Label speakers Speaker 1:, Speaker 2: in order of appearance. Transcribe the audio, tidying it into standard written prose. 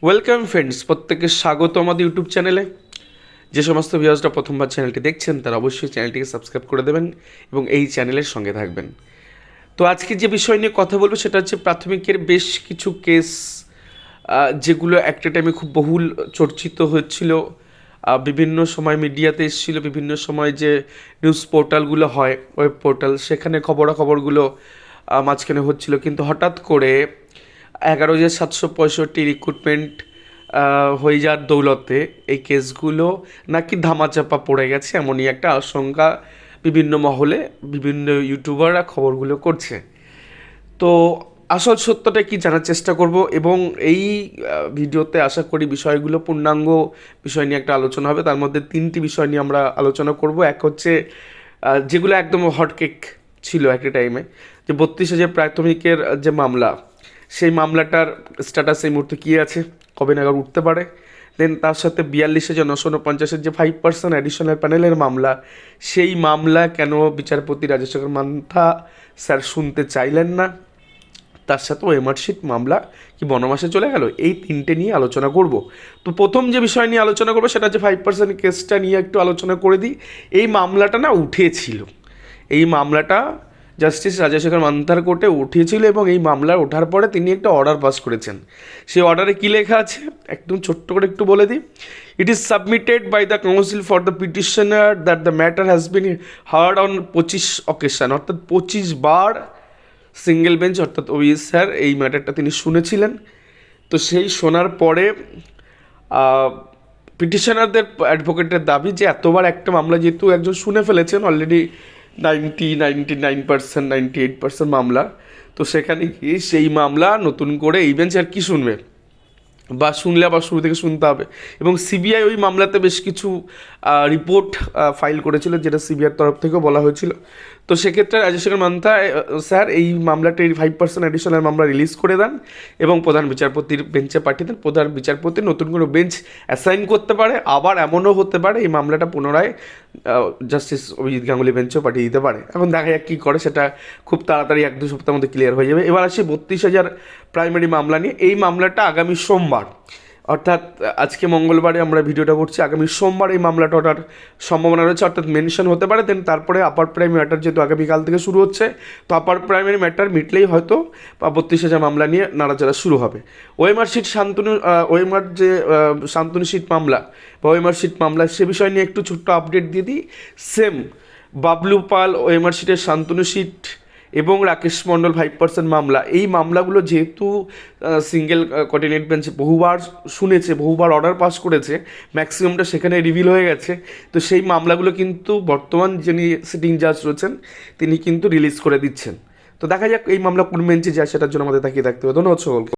Speaker 1: Welcome friends, প্রত্যেককে স্বাগত আমাদের ইউটিউব চ্যানেলে। যে সমস্ত ভিউয়ার্সরা প্রথমবার চ্যানেলটি দেখছেন তারা অবশ্যই চ্যানেলটিকে সাবস্ক্রাইব করে দেবেন এবং এই চ্যানেলের সঙ্গে থাকবেন। তো আজকে যে বিষয় নিয়ে কথা বলবো সেটা হচ্ছে প্রাথমিকের বেশ কিছু কেস যেগুলো একটা টাইমে খুব বহুল চর্চিত হচ্ছিল, বিভিন্ন সময় মিডিয়াতে এসেছিলো, বিভিন্ন সময় যে নিউজ পোর্টালগুলো হয়, ওয়েব পোর্টাল, সেখানে খবরাখবরগুলো মাঝখানে হচ্ছিল। কিন্তু হঠাৎ করে 11,765 রিক্রুটমেন্ট হয়ে যাওয়ার দৌলতে এই কেসগুলো নাকি ধামাচাপা পড়ে গেছে, এমনই একটা আশঙ্কা বিভিন্ন মহলে বিভিন্ন ইউটিউবাররা খবরগুলো করছে। তো আসল সত্যটা কি জানার চেষ্টা করব এবং এই ভিডিওতে আশা করি বিষয়গুলো পূর্ণাঙ্গ বিষয় নিয়ে একটা আলোচনা হবে। তার মধ্যে 3টি বিষয় নিয়ে আমরা আলোচনা করব। এক হচ্ছে যেগুলো একদম হটকেক ছিল একটা টাইমে, যে 32,000 প্রাথমিকের যে মামলা, সেই মামলাটার স্ট্যাটাস এই মুহূর্তে কী আছে, কবে নাগাদ উঠতে পারে। দেন তার সাথে 42,949 যে 5% অ্যাডিশনাল প্যানেলের মামলা, সেই মামলা কেন বিচারপতি রাজশেখর মান্থা স্যার শুনতে চাইলেন না। তার সাথে ওএমআর শিট মামলা কি বনবাসে চলে গেল, এই 3টে নিয়ে আলোচনা করব। তো প্রথম যে বিষয় নিয়ে আলোচনা করবো সেটা হচ্ছে 5% কেসটা নিয়ে একটু আলোচনা করে দিই। এই মামলাটা না উঠেছিল, এই মামলাটা জাস্টিস রাজশেখর মান্থার কোর্টে উঠিয়েছিল এবং এই মামলা ওঠার পরে তিনি একটা অর্ডার পাস করেছেন। সেই অর্ডারে কী লেখা আছে একদম ছোট্ট করে একটু বলে দিই। It is submitted by the counsel for the petitioner that the matter has been heard on 25 occasion, অর্থাৎ 25 বার সিঙ্গেল বেঞ্চ অর্থাৎ ওই স্যার এই ম্যাটারটা তিনি শুনেছিলেন। তো সেই শোনার পরে পিটিশনারদের অ্যাডভোকেটের দাবি যে এতবার একটা মামলা যেহেতু একজন শুনে ফেলেছেন অলরেডি 99%, 98% মামলা, তো সেখানে গিয়ে সেই মামলা নতুন করে এই বেঞ্চ আর কি শুনবে, বা শুনলে আবার শুরু থেকে শুনতে হবে। এবং সিবিআই ওই মামলাতে বেশ কিছু রিপোর্ট ফাইল করেছিল, যেটা সিবিআইয়ের তরফ থেকেও বলা হয়েছিল। তো সেক্ষেত্রে রাজশেখর মান্থা স্যার এই মামলাটা 5% অ্যাডিশনাল মামলা রিলিজ করে দেন এবং প্রধান বিচারপতির বেঞ্চে পাঠিয়ে দেন। প্রধান বিচারপতি নতুন করে বেঞ্চ অ্যাসাইন করতে পারে, আবার এমনও হতে পারে এই মামলাটা পুনরায় জাস্টিস অভিজিৎ গাঙ্গুলি বেঞ্চেও পাঠিয়ে দিতে পারে। এখন দেখা যাক কী করে, সেটা খুব তাড়াতাড়ি 1-2 সপ্তাহের মধ্যে ক্লিয়ার হয়ে যাবে। এবার আসি 32,000 প্রাইমারি মামলা নিয়ে। এই মামলাটা আগামী সোমবার, অর্থাৎ আজকে মঙ্গলবারে আমরা ভিডিওটা করছি, আগামী সোমবার এই মামলাটা ওঠার সম্ভাবনা রয়েছে, অর্থাৎ মেনশন হতে পারে। দেন তারপরে আপার প্রাইমারি ম্যাটার যেহেতু আগামীকাল থেকে শুরু হচ্ছে, তো আপার প্রাইমারি ম্যাটার মিটলেই হয়তো 32,000 মামলা নিয়ে নাড়াচাড়া শুরু হবে। ওএমআর শিট ওএমআর যে শান্তনু শিট মামলা বা ওএমআর শিট মামলা, সে বিষয় নিয়ে একটু ছোট্ট আপডেট দিয়ে দিই। সেম বাবলু পাল ওএমআর শিটের শান্তনু শিট এবং রাকেশ মণ্ডল 5% মামলা, এই মামলাগুলো যেহেতু সিঙ্গেল কোঅর্ডিনেট বেঞ্চ বহুবার শুনেছে, বহুবার অর্ডার পাস করেছে, ম্যাক্সিমামটা সেখানে রিভিল হয়ে গেছে। তো সেই মামলাগুলো কিন্তু বর্তমান যিনি সিটিং জাজ রয়েছেন তিনি কিন্তু রিলিজ করে দিচ্ছেন। তো দেখা যাক এই মামলা কোন বেঞ্চে যায়, সেটার জন্য আমাদের তাকিয়ে থাকতে হবে। ধন্যবাদ সকলকে।